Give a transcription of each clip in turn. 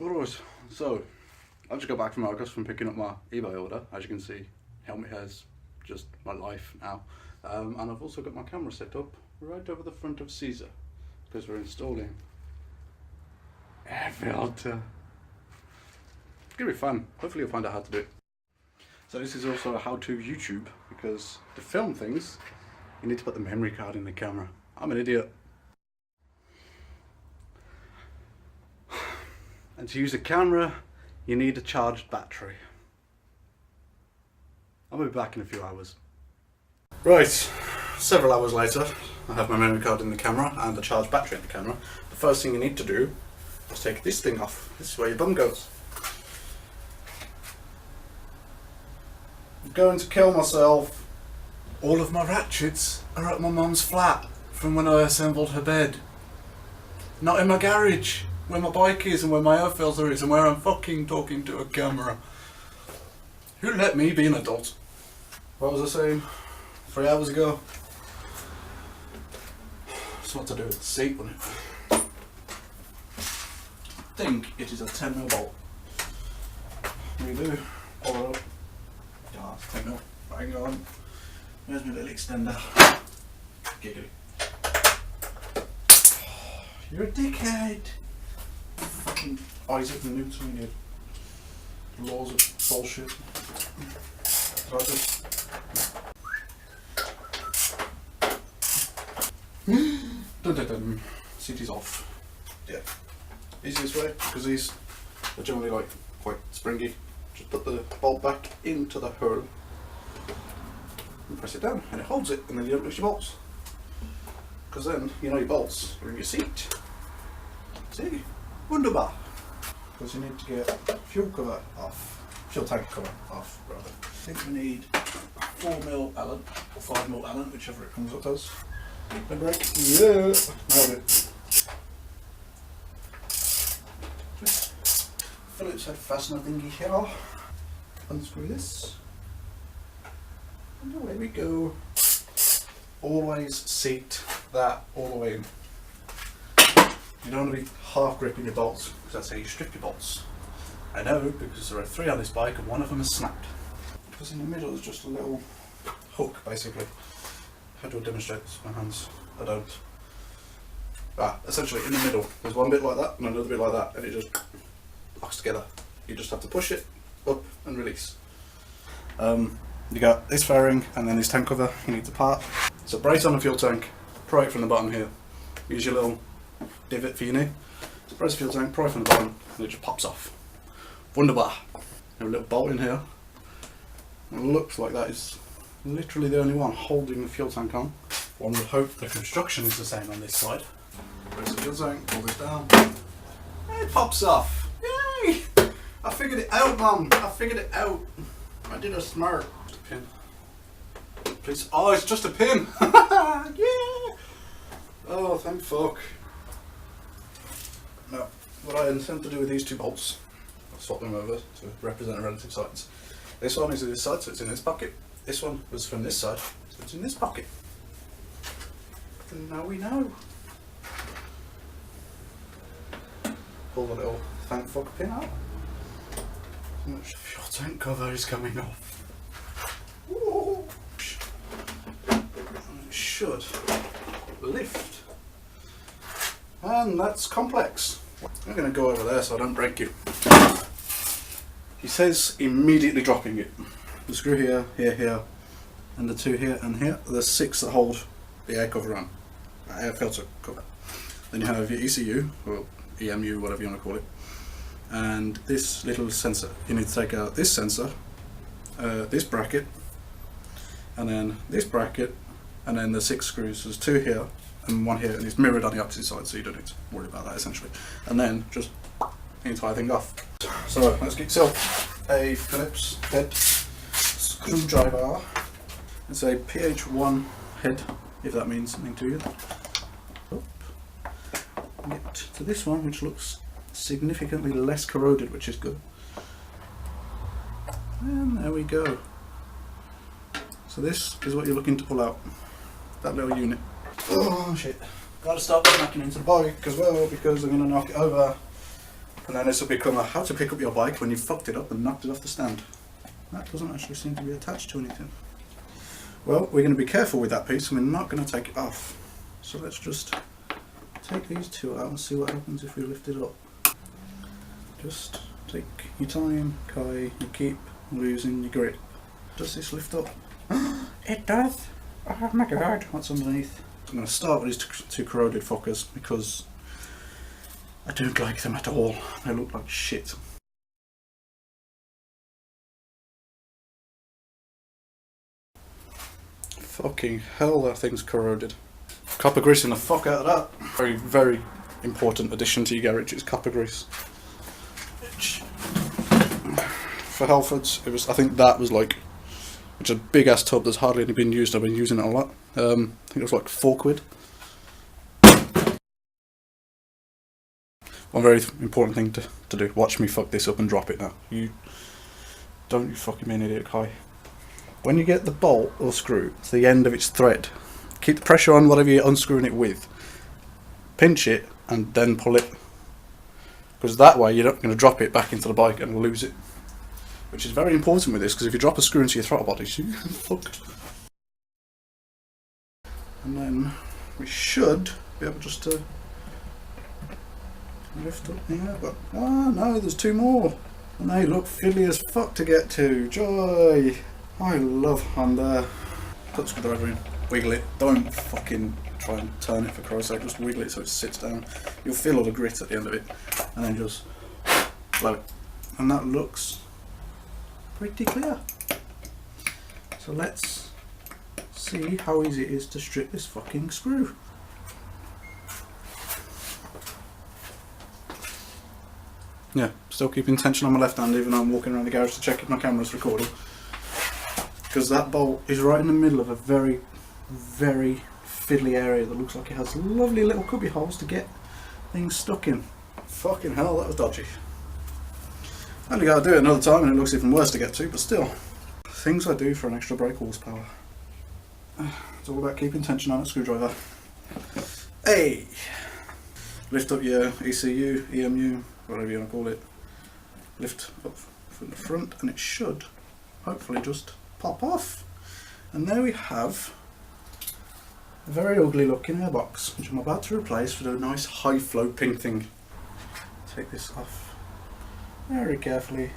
Alright, so I just got back from August from picking up my eBay order. As you can see, helmet hair's just my life now. And I've also got my camera set up right over the front of Caesar because we're installing air filter. It's gonna be fun. Hopefully you'll find out how to do it. So this is also a how-to YouTube because to film things, you need to put the memory card in the camera. I'm an idiot. And to use a camera, you need a charged battery. I'll be back in a few hours. Right, several hours later, I have my memory card in the camera and the charged battery in the camera. The first thing you need to do is take this thing off. This is where your bum goes. I'm going to kill myself. All of my ratchets are at my mum's flat from when I assembled her bed. Not in my garage, where my bike is and where my air filter is and where I'm fucking talking to a camera. Who let me be an adult? What was I saying 3 hours ago? It's what to do with the seat on it. I think it is a 10mm bolt. We do. Pull it up. Yeah, it's 10mm. Hang on. Where's my little extender? Giggly. You're a dickhead. Fucking Isaac Newton, you laws of bullshit. Dun dun dun. CT's off. Yeah. Easiest way, because these are generally like quite springy. Just put the bolt back into the hole and press it down, and it holds it, and then you don't lose your bolts. Because then you know your bolts are in your seat. See? Wunderbar. Because you need to get fuel cover off, fuel tank cover off rather. I think we need 4mm Allen or 5mm Allen, whichever it comes up as. The brake, yeah, nailed it. Phillips head fastener thingy here. Unscrew this, and away we go. Always seat that all the way in. You don't want to be half gripping your bolts, because that's how you strip your bolts. I know, because there are 3 on this bike and one of them is snapped. Because in the middle is just a little hook, basically. How do I demonstrate this with my hands? I don't. Essentially in the middle, there's one bit like that and another bit like that, and it just locks together. You just have to push it up and release. You got this fairing and then this tank cover you need to part. So brace on the fuel tank, pry it from the bottom here. Use your little divot for your knee. So brace the fuel tank, pry from the bottom, and it just pops off. Wunderbar. Have a little bolt in here. It looks like that is literally the only one holding the fuel tank on. One would hope the construction is the same on this side. Brace the fuel tank, pull this down. It pops off. Yay! I figured it out, Mum. I figured it out. I did a smart. Just a pin. Please. Oh, it's just a pin. Yeah. Oh, thank fuck. Now, what I intend to do with these 2 bolts, I'll swap them over to represent relative sides. This one is in this side, so it's in this pocket. This one was from this side, so it's in this pocket. And now we know. Pull the little thank fuck pin out. So much fuel tank cover is coming off. Whoa. And it should lift. And that's complex. I'm going to go over there so I don't break you. He says immediately dropping it. The screw here, here, here, and the 2 here and here. There's 6 that hold the air cover on, air filter cover. Then you have your ECU, or EMU, whatever you want to call it, and this little sensor. You need to take out this sensor, this bracket, and then this bracket, and then the 6 screws. There's 2 here and 1 here, and it's mirrored on the opposite side, so you don't need to worry about that essentially. And then just the entire thing off. So let's get yourself a Phillips head screwdriver. It's a PH1 head, if that means something to you. Up. Get to this one, which looks significantly less corroded, which is good. And there we go. So this is what you're looking to pull out. That little unit. Oh shit. Gotta stop smacking into the bike as well, because I'm gonna knock it over. And then this will become a how to pick up your bike when you fucked it up and knocked it off the stand. That doesn't actually seem to be attached to anything. Well, we're going to be careful with that piece and we're not going to take it off. So let's just take these two out and see what happens if we lift it up. Just take your time, Kai, you keep losing your grip. Does this lift up? It does! Oh my god! What's underneath? I'm going to start with these two corroded fuckers because I don't like them at all. They look like shit. Fucking hell, that thing's corroded. Copper greasing the fuck out of that. Very, very important addition to your garage is copper grease. Which, for Halfords, it was. I think that was like, which is a big ass tub that's hardly any been used. I've been using it a lot. I think it was like £4. One very important thing to do. Watch me fuck this up and drop it now. Don't you fucking be an idiot, Kai. When you get the bolt or screw to the end of its thread, keep the pressure on whatever you're unscrewing it with. Pinch it and then pull it. Because that way you're not going to drop it back into the bike and lose it. Which is very important with this, because if you drop a screw into your throttle body, you're fucked. And then we should be able just to lift up here, but oh no, there's two more. And they look fiddly as fuck to get to. Joy! I love Honda. Put the screwdriver in, wiggle it. Don't fucking try and turn it for Christ's sake. Just wiggle it so it sits down. You'll feel all the grit at the end of it, and then just blow it. And that looks pretty clear. So let's see how easy it is to strip this fucking screw. Yeah, still keeping tension on my left hand even though I'm walking around the garage to check if my camera's recording. Because that bolt is right in the middle of a very, very fiddly area that looks like it has lovely little cubby holes to get things stuck in. Fucking hell, that was dodgy. Only got to do it another time and it looks even worse to get to, but still. Things I do for an extra brake horsepower. It's all about keeping tension on a screwdriver. Hey! Lift up your ECU, EMU, whatever you want to call it. Lift up from the front and it should hopefully just pop off. And there we have a very ugly looking airbox, which I'm about to replace with a nice high flow pink thing. Take this off very carefully.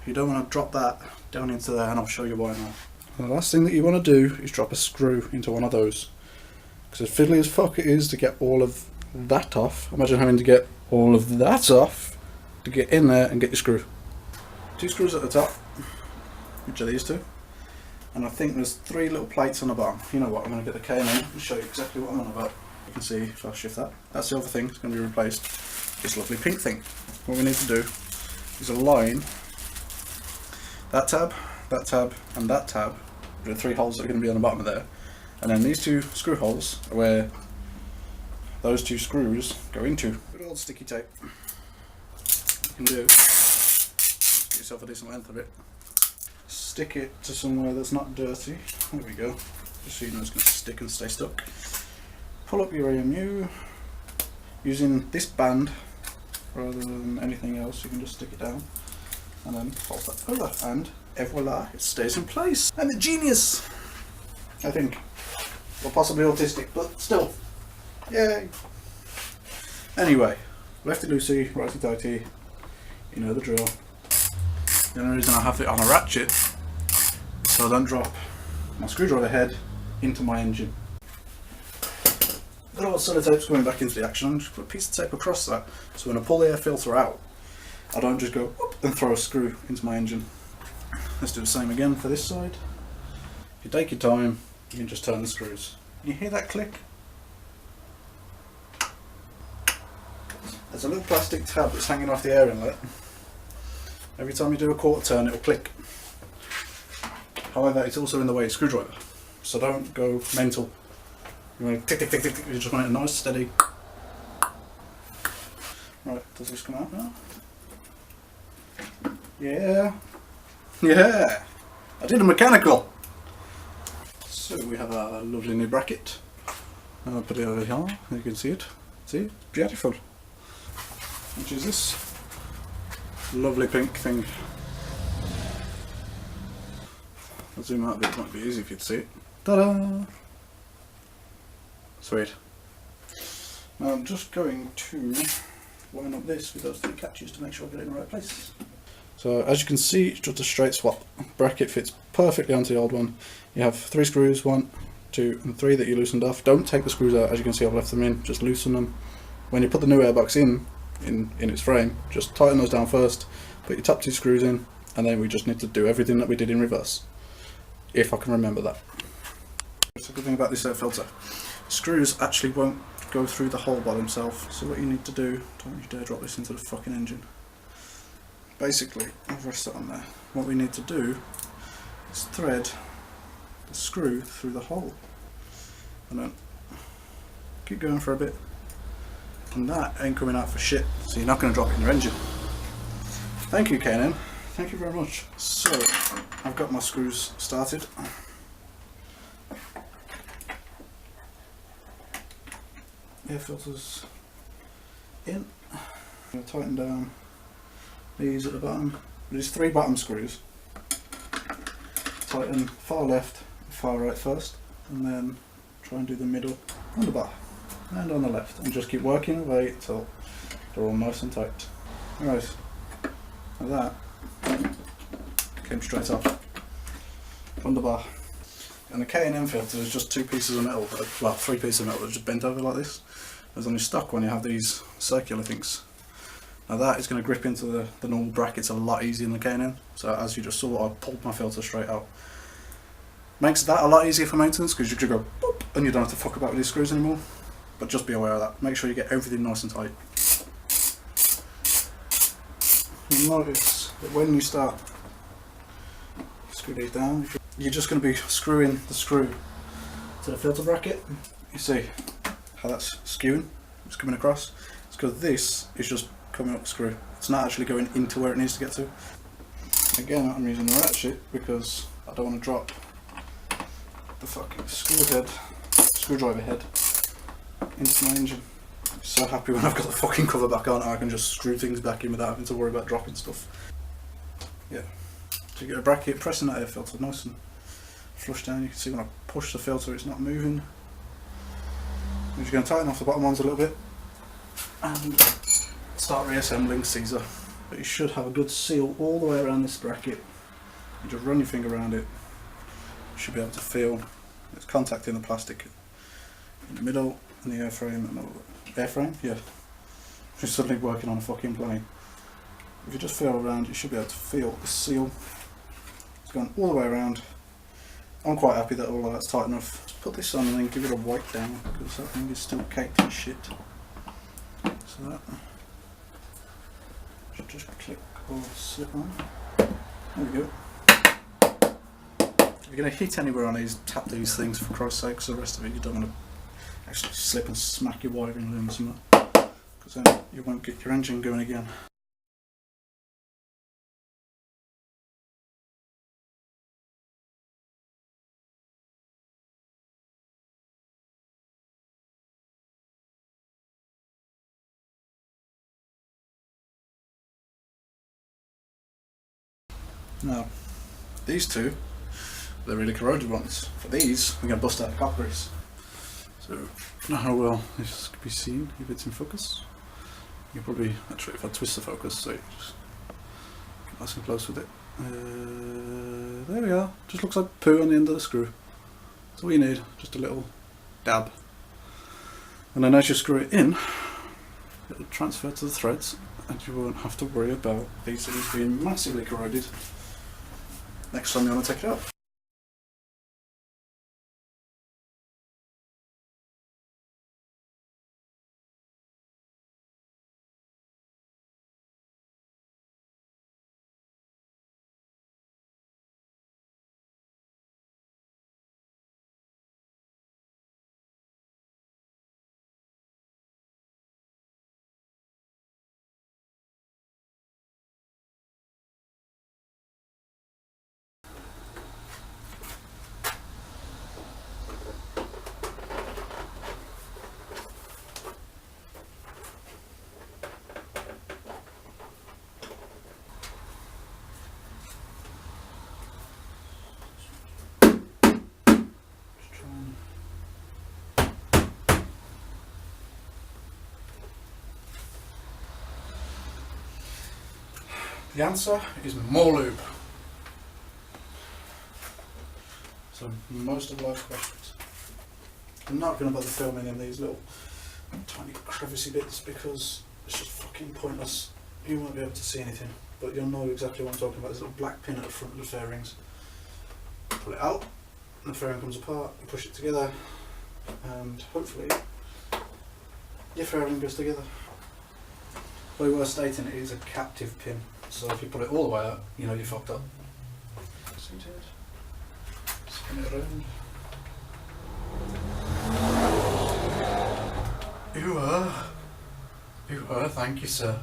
You don't want to drop that down into there, and I'll show you why now. The last thing that you want to do is drop a screw into one of those, because as fiddly as fuck it is to get all of that off. Imagine having to get all of that off to get in there and get your screw. Two screws at the top, which are these two, and I think there's three little plates on the bottom. You know what, I'm going to get the K in and show you exactly what I'm on about. You can see if I shift that, that silver thing is going to be replaced with this lovely pink thing. What we need to do is align that tab, and that tab with the three holes that are going to be on the bottom of there, and then these two screw holes are where those two screws go into. Good old sticky tape. You can do, get yourself a decent length of it. Stick it to somewhere that's not dirty. There we go. Just so you know it's going to stick and stay stuck. Pull up your EMU using this band rather than anything else. You can just stick it down and then fold that over, and voila, it stays in place. I'm a genius, I think. Or possibly autistic, but still. Yay! Anyway, lefty loosey, righty tighty, you know the drill. The only reason I have it on a ratchet is so I don't drop my screwdriver head into my engine. Good old sellotape's coming back into the action. I'm just put a piece of tape across that, so when I pull the air filter out, I don't just go whoop and throw a screw into my engine. Let's do the same again for this side. If you take your time, you can just turn the screws. You hear that click? There's a little plastic tab that's hanging off the air inlet. Every time you do a quarter turn, it'll click. However, it's also in the way of screwdriver, so don't go mental. You want to tick, tick, tick, tick. You just want it nice, steady. Right, does this come out now? Yeah. Yeah. I did a mechanical. So we have a lovely new bracket. I'll put it over here. You can see it. See? Beautiful. which is this lovely pink thing. I'll zoom out a bit, it might be easy if you'd see it. Ta-da! Sweet. Now I'm just going to line up this with those 3 catches to make sure I get it in the right place. So as you can see, it's just a straight swap. Bracket fits perfectly onto the old one. You have 3 screws, 1, 2 and 3 that you loosened off. Don't take the screws out, as you can see I've left them in, just loosen them. When you put the new airbox in its frame, just tighten those down first, put your top 2 screws in, and then we just need to do everything that we did in reverse. If I can remember that. That's a good thing about this air filter. Screws actually won't go through the hole by themselves, so what you need to do, don't you dare drop this into the fucking engine. Basically, I'll rest it on there. What we need to do is thread the screw through the hole, and then keep going for a bit, and that ain't coming out for shit, so you're not going to drop it in your engine. Thank you, K&N. Thank you very much. So, I've got my screws started. Air filters in. I'm going to tighten down these at the bottom. There's 3 bottom screws. Tighten far left, far right first, and then try and do the middle on the bar and on the left, and just keep working away till they're all nice and tight. Alright, like that came straight off on the bar. And the K&N filter is just 2 pieces of metal, well 3 pieces of metal that are just bent over like this. As on your stock one you have these circular things. Now that is going to grip into the normal brackets a lot easier than the K&N. So as you just saw, I pulled my filter straight out. Makes that a lot easier for maintenance because you can go boop, and you don't have to fuck about with these screws anymore. But just be aware of that. Make sure you get everything nice and tight. You'll notice that when you start screw these down, you're just going to be screwing the screw to the filter bracket. You see how that's skewing? It's coming across. It's because this is just coming up the screw. It's not actually going into where it needs to get to. Again, I'm using the ratchet because I don't want to drop the fucking screwdriver head into my engine. I'm so happy when I've got the fucking cover back on, I can just screw things back in without having to worry about dropping stuff. Yeah. So you get a bracket, pressing that air filter nice and flush down. You can see when I push the filter it's not moving. I'm just going to tighten off the bottom ones a little bit and start reassembling Caesar. But you should have a good seal all the way around this bracket. You just run your finger around it. You should be able to feel it's contacting the plastic in the middle and the airframe. Airframe? Yeah. Just suddenly working on a fucking plane. If you just feel around, you should be able to feel the seal. It's going all the way around. I'm quite happy that all of that's tight enough. Just put this on and then give it a wipe down because that thing is still caked in shit. So that should just click or slip on. There we go. If you're going to hit anywhere on these, tap these things for Christ's sake, because the rest of it you don't want to actually slip and smack your wiring loom or something, because then you won't get your engine going again. Now, these two, they're really corroded ones. For these, we're going to bust out the copper grease. So, I don't know how well this can be seen if it's in focus. You probably, actually, if I twist the focus, so just get nice and close with it. There we are. Just looks like poo on the end of the screw. That's all you need, just a little dab. And then as you screw it in, it'll transfer to the threads, and you won't have to worry about these things being massively corroded next time you want to take it out. The answer is more lube. So most of life's questions. I'm not going to bother filming in these little tiny crevicey bits because it's just fucking pointless. You won't be able to see anything, but you'll know exactly what I'm talking about. There's a little black pin at the front of the fairings. Pull it out, and the fairing comes apart, you push it together, and hopefully your fairing goes together. Very worth stating, it is a captive pin, so if you pull it all the way out, you know you're fucked up. Seated. Spin it around. You were, thank you, sir.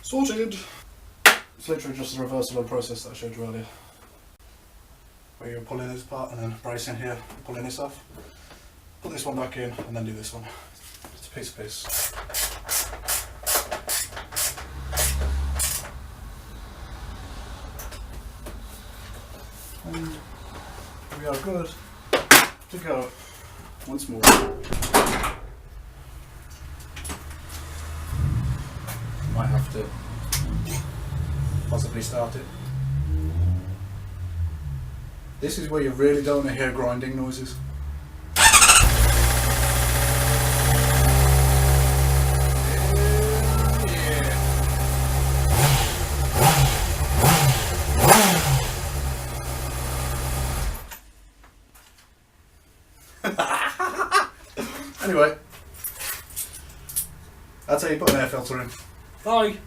Sorted! It's literally just the reversal of the process that I showed you earlier. Where you're pulling this apart and then bracing here, pulling this off. Put this one back in and then do this one. It's a piece. And we are good to go once more. Might have to possibly start it. This is where you really don't want to hear grinding noises. Anyway, that's how you put an air filter in. Bye.